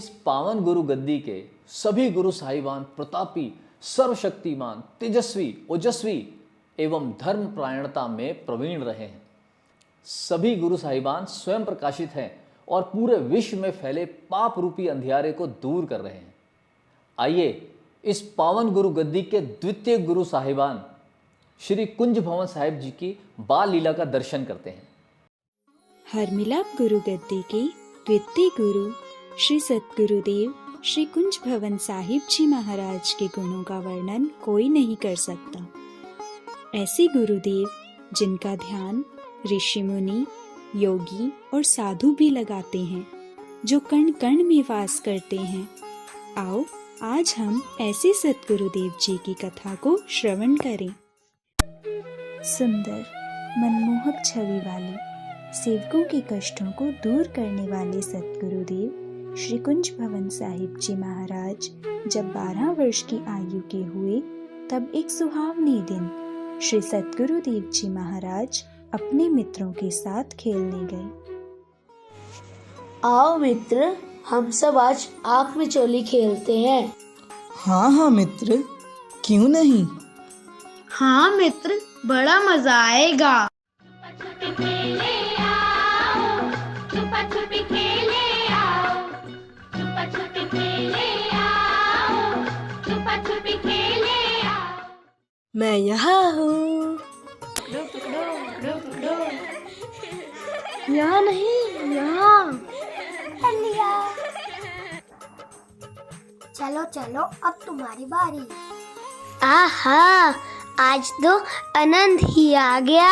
इस पावन गुरु गद्दी के सभी गुरु साहिबान प्रतापी, सर्वशक्तिमान, तेजस्वी, ओजस्वी एवं धर्म परायणता में प्रवीण रहे हैं। सभी गुरु साहिबान स्वयं प्रकाशित हैं और पूरे विश्व में फैले पाप रूपी अंधियारे को दूर कर रहे हैं। आइए इस पावन गुरु गद्दी के द्वितीय गुरु साहिबान श्री कुंज भवन साहिब जी की बाल लीला का दर्शन करते हैं। हरमिलाप गुरु गद्दी के द्वितीय गुरु श्री सतगुरुदेव श्री कुंज भवन साहिब जी महाराज के गुणों का वर्णन कोई नहीं कर सकता। ऐसे गुरुदेव जिनका ध्यान ऋषि मुनि, योगी और साधु भी लगाते हैं, जो कण कण में वास करते हैं। आओ आज हम ऐसे सतगुरुदेव जी की कथा को श्रवण करें। सुंदर मनमोहक छवि वाले, सेवकों के कष्टों को दूर करने वाले सतगुरुदेव श्री कुंज भवन साहिब जी महाराज जब 12 वर्ष की आयु के हुए, तब एक सुहावने दिन श्री सतगुरुदेव जी महाराज अपने मित्रों के साथ खेलने गए। आओ मित्र, हम सब आज आँख मिचौली खेलते हैं। हाँ मित्र, क्यों नहीं। हाँ मित्र, बड़ा मजा आएगा। मैं यहाँ हूँ। यहाँ नहीं, यहाँ। चलो चलो, अब तुम्हारी बारी। आहा, आज तो आनंद ही आ गया।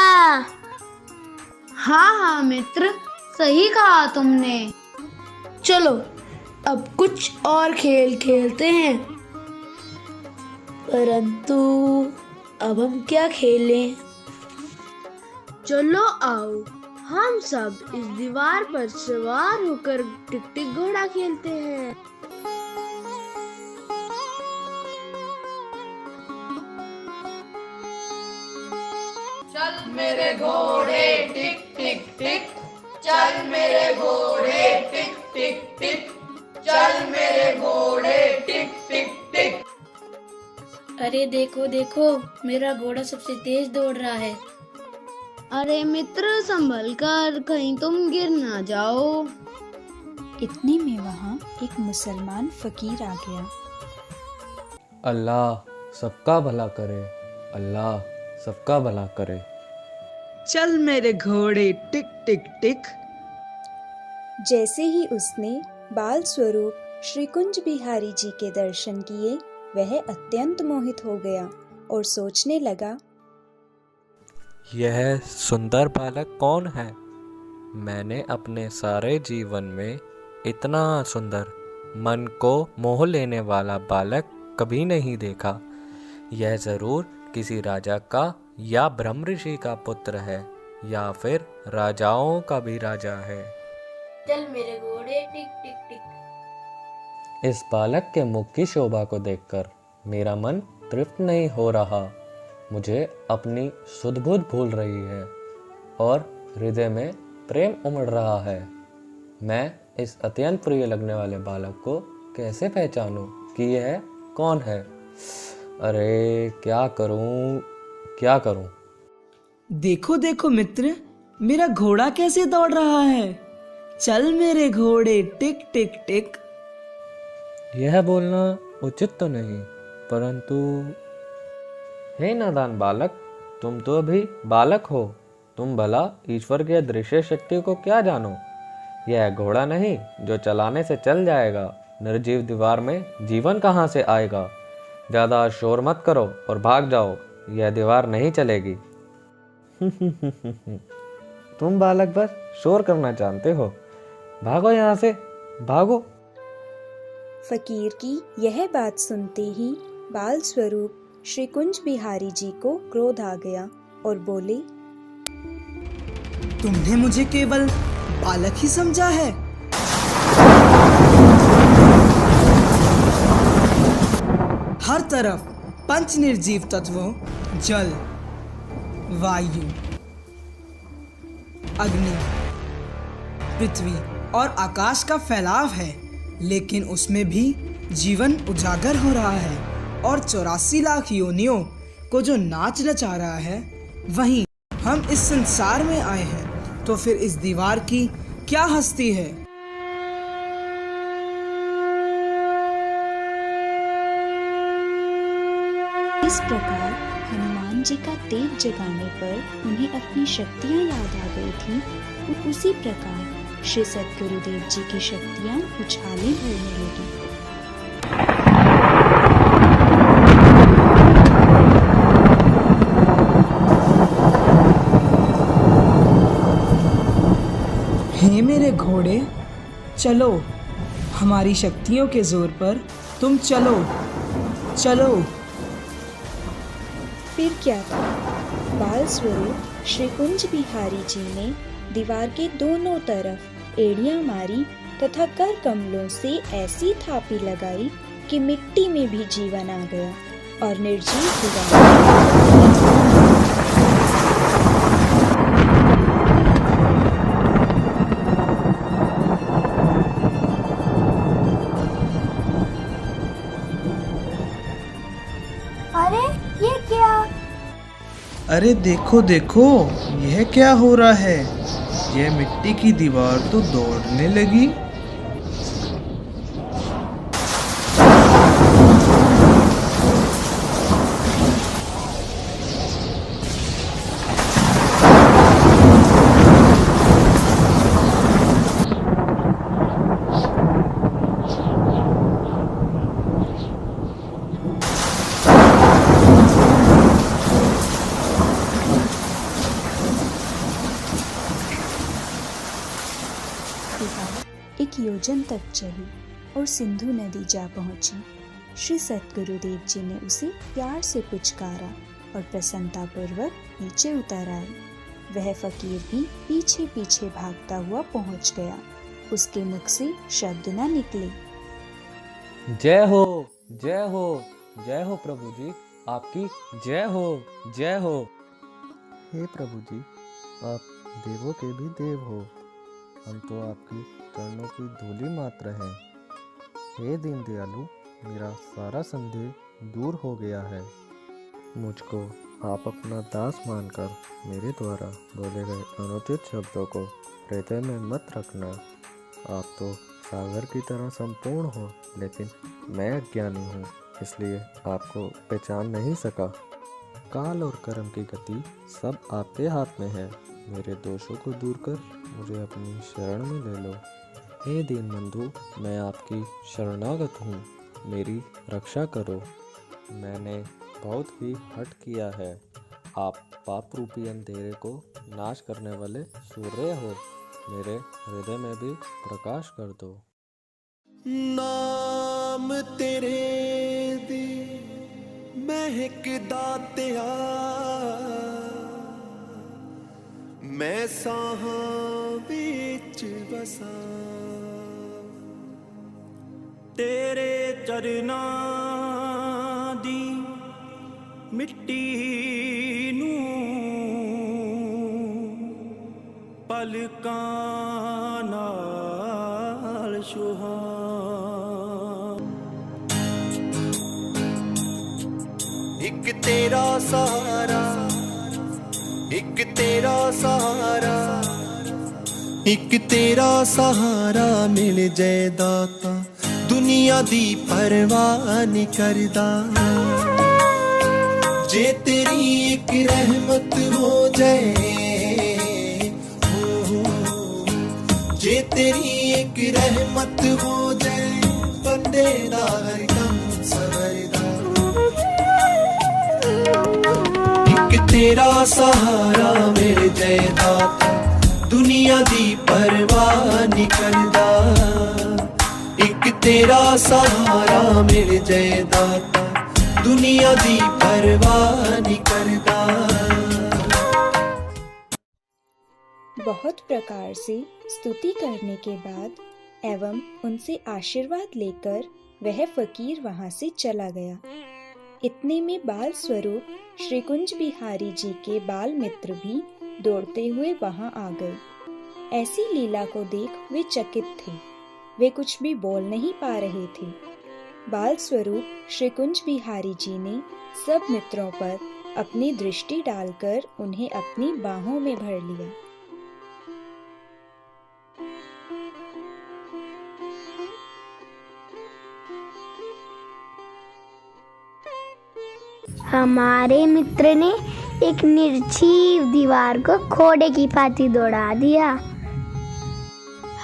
हाँ मित्र, सही कहा तुमने। चलो अब कुछ और खेल खेलते हैं। परंतु अब हम क्या खेलें? चलो आओ, हम सब इस दीवार पर सवार होकर टिक टिक घोड़ा खेलते हैं। चल मेरे घोड़े टिक टिक टिक, चल मेरे घोड़े टिक टिक टिक, चल मेरे घोड़े टिक टिक टिक। अरे देखो देखो, मेरा घोड़ा सबसे तेज दौड़ रहा है। अरे मित्र, संभल कर, कहीं तुम गिर ना जाओ। इतने में वहाँ एक मुसलमान फकीर आ गया। अल्लाह सबका भला करे, अल्लाह सबका भला करे। चल मेरे घोड़े टिक टिक टिक। जैसे ही उसने बाल स्वरूप श्री कुंज बिहारी जी के दर्शन किए, वह अत्यंत मोहित हो गया और सोचने लगा, यह सुंदर बालक कौन है? मैंने अपने सारे जीवन में इतना सुंदर, मन को मोह लेने वाला बालक कभी नहीं देखा। यह जरूर किसी राजा का या ब्रह्म ऋषि का पुत्र है, या फिर राजाओं का भी राजा है। चल मेरे घोड़े टिक टिक टिक। इस बालक के मुख की शोभा को देखकर मेरा मन तृप्त नहीं हो रहा। मुझे अपनी सुध बुध भूल रही है और हृदय में प्रेम उमड़ रहा है। मैं इस अत्यंत प्रिय लगने वाले बालक को कैसे पहचानूं कि यह कौन है? अरे क्या करूं? देखो देखो मित्र, मेरा घोड़ा कैसे दौड़ रहा है। चल मेरे घोड़े टिक टिक टिक। यह बोलना उचित तो नहीं, परंतु हे नादान बालक, तुम तो अभी बालक हो। तुम भला ईश्वर की अदृश्य शक्ति को क्या जानो? यह घोड़ा नहीं जो चलाने से चल जाएगा। निर्जीव दीवार में जीवन कहाँ से आएगा? ज़्यादा शोर मत करो और भाग जाओ, यह दीवार नहीं चलेगी। तुम बालक बस शोर करना जानते हो। भागो यहाँ से, भागो। फकीर की यह बात सुनते ही बाल स्वरूप श्री कुंज बिहारी जी को क्रोध आ गया और बोले, तुमने मुझे केवल बालक ही समझा है। हर तरफ पंच निर्जीव तत्वों जल, वायु, अग्नि, पृथ्वी और आकाश का फैलाव है। लेकिन उसमें भी जीवन उजागर हो रहा है और 84 लाख योनियों को जो नाच नचा रहा है, वहीं हम इस संसार में आए हैं, तो फिर इस दीवार की क्या हस्ती है? इस प्रकार हनुमान जी का तेज जगाने पर उन्हें अपनी शक्तियाँ याद आ गई थी, और उसी प्रकार श्री सद्गुरुदेव जी की शक्तियाँ उछालें भरने लगी। हे मेरे घोड़े, चलो, हमारी शक्तियों के जोर पर तुम चलो, चलो। फिर क्या था? बाल स्वरूप श्री कुंज बिहारी जी ने दीवार के दोनों तरफ एड़ियां मारी तथा कर कमलों से ऐसी थापी लगाई कि मिट्टी में भी जीवन आ गया और निर्जीव दीवार। अरे ये क्या? अरे देखो देखो, यह क्या हो रहा है? यह मिट्टी की दीवार तो दौड़ने लगी। दीवार एक योजन तक चली और सिंधु नदी जा पहुंची। श्री सद्गुरुदेव जी ने उसे प्यार से पुचकारा और प्रसन्नतापूर्वक नीचे उतर आए। वह फकीर भी पीछे पीछे भागता हुआ पहुंच गया। उसके मुख से शब्द न निकले। जय हो, जय हो, जय हो प्रभु जी, आपकी जय हो, जय हो। हे प्रभु जी, आप देवों के भी देव हो, हम तो आपकी चरणों की धूलि मात्र हैं। हे दीन दयालु, मेरा सारा संदेह दूर हो गया है। मुझको आप अपना दास मानकर मेरे द्वारा बोले गए अनुचित शब्दों को हृदय में मत रखना। आप तो सागर की तरह संपूर्ण हो, लेकिन मैं अज्ञानी हूँ, इसलिए आपको पहचान नहीं सका। काल और कर्म की गति सब आपके हाथ में है। मेरे दोषों को दूर कर मुझे अपनी शरण में ले लो। हे दीन बंधु, मैं आपकी शरणागत हूँ, मेरी रक्षा करो। मैंने बहुत ही हठ किया है। आप पाप रूपी अंधेरे को नाश करने वाले सूर्य हो, मेरे हृदय में भी प्रकाश कर दो। नाम तेरे दी महक दातिया, मैं साहां विच बसा। तेरे चरना दी मिट्टी नू पलकां नाल छुहा। एक तेरा सहारा, एक तेरा सहारा, एक तेरा सहारा मिल जाए दाता, दुनिया दी परवाह नहीं करदा। जे तेरी एक रहमत हो जाए, जे तेरी एक रहमत हो जाए, बंदे दा हर कम सवरदा। एक तेरा सहारा मिल जाए दाता, दुनिया दी परवाह नहीं करदा। एक तेरा सहारा मिल जाए दाता, दुनिया दी परवाह नहीं करदा। बहुत प्रकार से स्तुति करने के बाद एवं उनसे आशीर्वाद लेकर वह फकीर वहां से चला गया। इतने में बाल स्वरूप श्री कुंज बिहारी जी के बाल मित्र भी दौड़ते हुए वहां आ गए। ऐसी लीला को देख वे चकित थे। वे कुछ भी बोल नहीं पा रहे थे। बाल स्वरूप श्री कुंज बिहारी जी ने सब मित्रों पर अपनी दृष्टि डालकर उन्हें अपनी बाहों में भर लिया। हमारे मित्र ने एक निर्जीव दीवार को घोड़े की भांति दौड़ा दिया।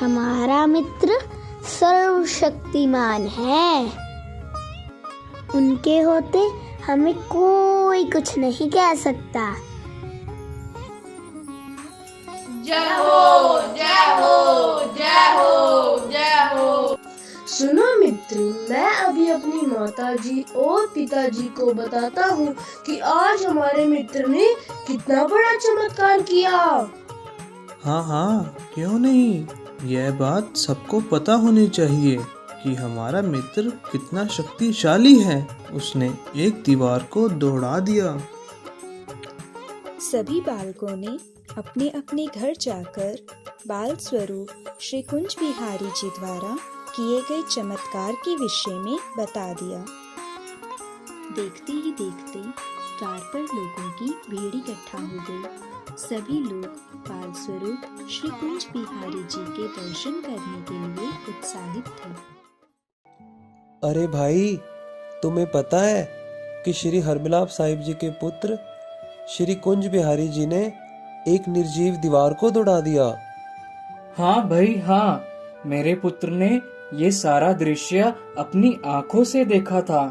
हमारा मित्र सर्वशक्तिमान है। उनके होते हमें कोई कुछ नहीं कह सकता। जय हो जय हो जय हो जय हो। सुनो मित्र, मैं अभी अपनी माताजी और पिताजी को बताता हूँ कि आज हमारे मित्र ने कितना बड़ा चमत्कार किया। हाँ हाँ, क्यों नहीं। यह बात सबको पता होनी चाहिए कि हमारा मित्र कितना शक्तिशाली है। उसने एक दीवार को दौड़ा दिया। सभी बालकों ने अपने अपने घर जाकर बाल स्वरूप श्री कुंज बिहारी जी द्वारा किए गए चमत्कार के विषय में बता दिया। देखते ही देखते द्वार पर लोगों की भीड़ इकट्ठा हो गई। सभी लोग बाल स्वरूप श्री कुंज बिहारी जी के दर्शन करने के लिए उत्साहित थे। अरे भाई, तुम्हें पता है कि श्री हरमिलाप साहिब जी के पुत्र श्री कुंज बिहारी जी ने एक निर्जीव दीवार को दौड़ा दिया। हाँ भाई हाँ, मेरे पुत्र ने ये सारा दृश्य अपनी आंखों से देखा था।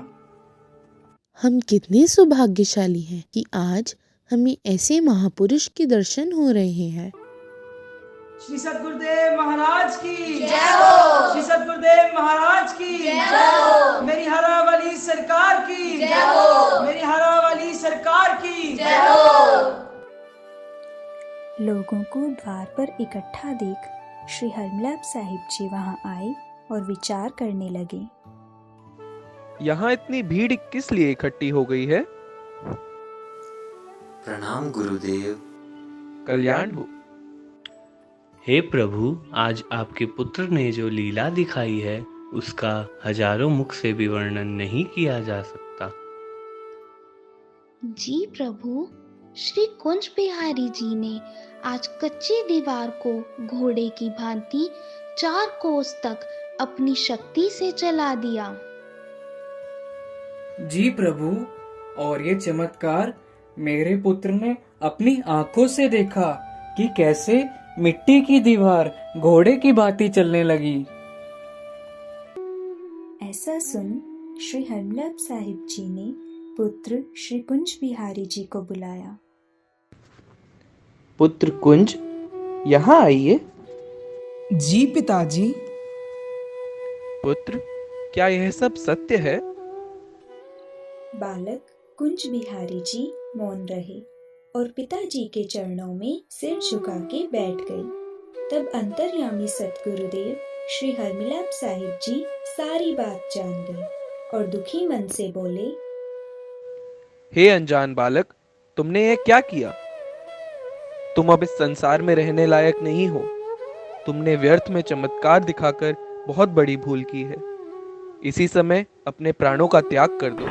हम कितने सौभाग्यशाली हैं कि आज हमें ऐसे महापुरुष के दर्शन हो रहे हैं। श्री सद्गुरुदेव महाराज की जय हो। श्री सद्गुरुदेव महाराज की जय हो। मेरी हरावाली सरकार की जय हो। मेरी हरावाली सरकार की जय हो। लोगों को द्वार पर इकट्ठा देख श्री हरमिलाप साहिब जी वहां आए और विचार करने लगे। यहाँ इतनी भीड़ किस लिए इकट्ठी हो गई है? प्रणाम गुरुदेव। कल्याण हो। हे प्रभु, आज आपके पुत्र ने जो लीला दिखाई है उसका हजारों मुख से भी वर्णन नहीं किया जा सकता। जी प्रभु, श्री कुंज बिहारी जी ने आज कच्ची दीवार को घोड़े की भांति 4 कोस तक अपनी शक्ति से चला दिया। जी प्रभु, और ये चमत्कार मेरे पुत्र ने अपनी आंखों से देखा कि कैसे मिट्टी की दीवार घोड़े की भांति चलने लगी। ऐसा सुन श्री हरमिलाप साहिब जी ने पुत्र श्री कुंज बिहारी जी को बुलाया। पुत्र कुंज, यहाँ आइए। जी पिताजी। पुत्र, क्या यह सब सत्य है? बालक कुंज बिहारी जी मौन रहे और पिताजी के चरणों में सिर झुका के बैठ गए। तब अंतर्यामी सतगुरुदेव श्री हरमिलाप साहिब जी सारी बात जान गए और दुखी मन से बोले, हे अनजान बालक, तुमने यह क्या किया? तुम अब इस संसार में रहने लायक नहीं हो। तुमने व्यर्थ में चमत्कार दिखाकर बहुत बड़ी भूल की है। इसी समय अपने प्राणों का त्याग कर दो।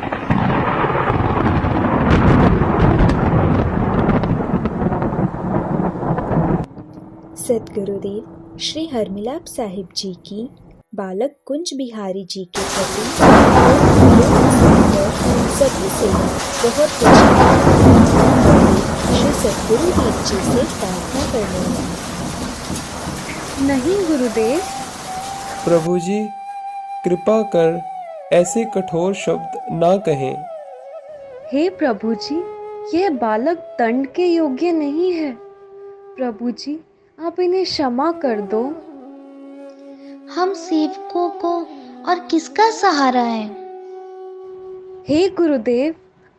सतगुरुदेव श्री हरमिलाप साहिब जी की बालक कुंज बिहारी जी के प्रति सभी से बहुत श्री सतगुरुदेव जी से प्रार्थना करने लगे। नहीं गुरुदेव। प्रभु जी, कृपा कर ऐसे कठोर शब्द ना कहें। हे प्रभु जी, यह बालक दंड के योग्य नहीं है। प्रभु जी, आप इन्हें क्षमा कर दो। हम सेवकों को और किसका सहारा है? हे गुरुदेव,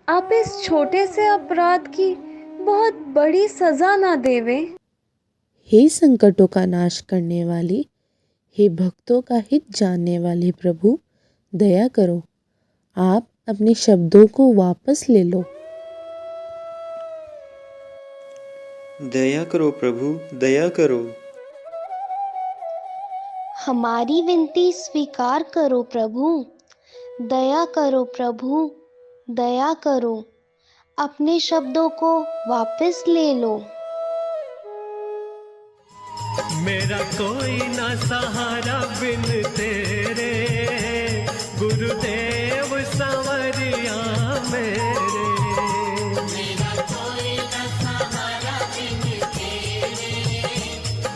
आप इस छोटे से अपराध की बहुत बड़ी सजा ना देवे। हे संकटों का नाश करने वाले, हे भक्तों का हित जानने वाले प्रभु, दया करो। आप अपने शब्दों को वापस ले लो। दया करो प्रभु, दया करो। हमारी विनती स्वीकार करो प्रभु। दया करो प्रभु, दया करो। अपने शब्दों को वापस ले लो। मेरा कोई ना सहारा बिन तेरे, गुरुदेव संवरिया मेरे। मेरा कोई ना सहारा बिन तेरे,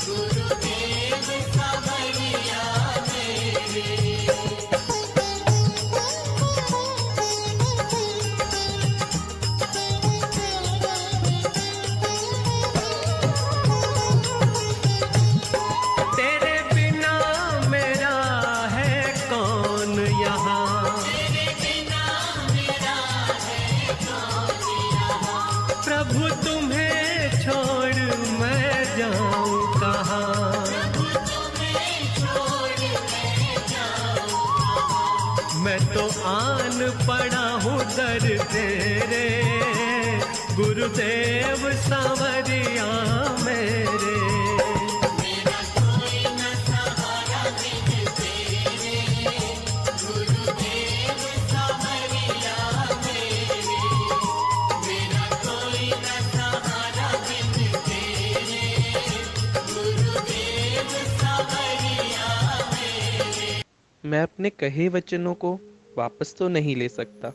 गुरुदेव संवरिया मेरे। प्रभु तुम्हें छोड़ मैं जाऊं कहाँ, मैं तो आन पड़ा हूँ दर तेरे, गुरुदेव सांवरिया मेरे। मेरा कोई न सहारा बिन तेरे, गुरुदेव सांवरिया मेरे। मेरा कोई न सहारा बिन तेरे, गुरुदेव सांवरिया मेरे। मैं अपने कहे वचनों को वापस तो नहीं ले सकता,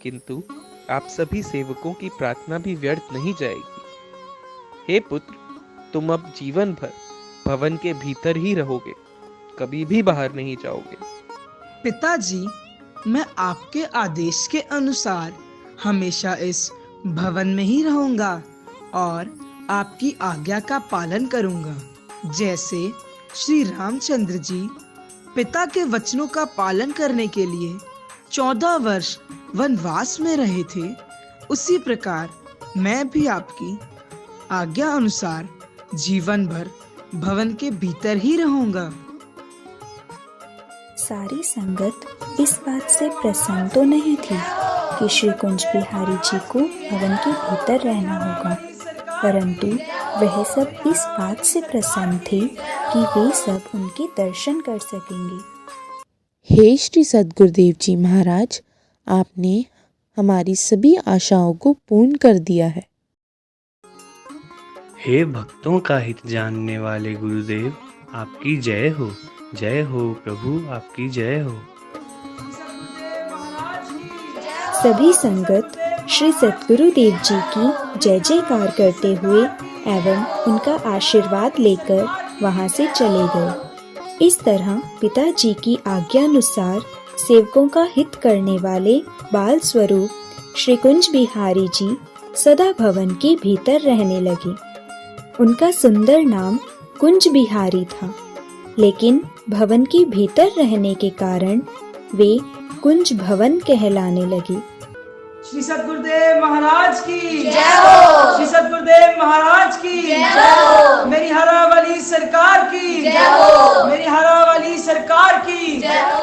किंतु आप सभी सेवकों की प्रार्थना भी व्यर्थ नहीं जाएगी। हे पुत्र, तुम अब जीवन भर भवन के भीतर ही रहोगे, कभी भी बाहर नहीं जाओगे। पिताजी, मैं आपके आदेश के अनुसार हमेशा इस भवन में ही रहूंगा और आपकी आज्ञा का पालन करूंगा। जैसे श्री रामचंद्र जी पिता के वचनों का पालन करने के लिए 14 वर्ष वनवास में रहे थे, उसी प्रकार मैं भी आपकी आज्ञा अनुसार जीवन भर भवन के भीतर ही रहूंगा। सारी संगत इस बात से प्रसन्न तो नहीं थी कि श्री कुंज बिहारी जी को भवन के भीतर रहना होगा, परंतु वह सब इस बात से प्रसन्न थे कि वे सब उनके दर्शन कर सकेंगे। हे श्री सद्गुरुदेव जी महाराज, आपने हमारी सभी आशाओं को पूर्ण कर दिया है। हे भक्तों का हित जानने वाले गुरुदेव, आपकी जय हो। जय हो प्रभु, आपकी जय हो। सभी संगत श्री सद्गुरुदेव जी की जय जयकार करते हुए एवं उनका आशीर्वाद लेकर वहां से चले गए। इस तरह पिताजी की आज्ञानुसार सेवकों का हित करने वाले बाल स्वरूप श्री कुंज बिहारी जी सदा भवन के भीतर रहने लगे। उनका सुंदर नाम कुंज बिहारी था, लेकिन भवन के भीतर रहने के कारण वे कुंज भवन कहलाने लगे। श्री सद्गुरुदेव महाराज की जय हो। श्री सद्गुरुदेव महाराज की जय हो। मेरी हरा वाली सरकार की जय हो। मेरी हरा वाली सरकार की जय हो।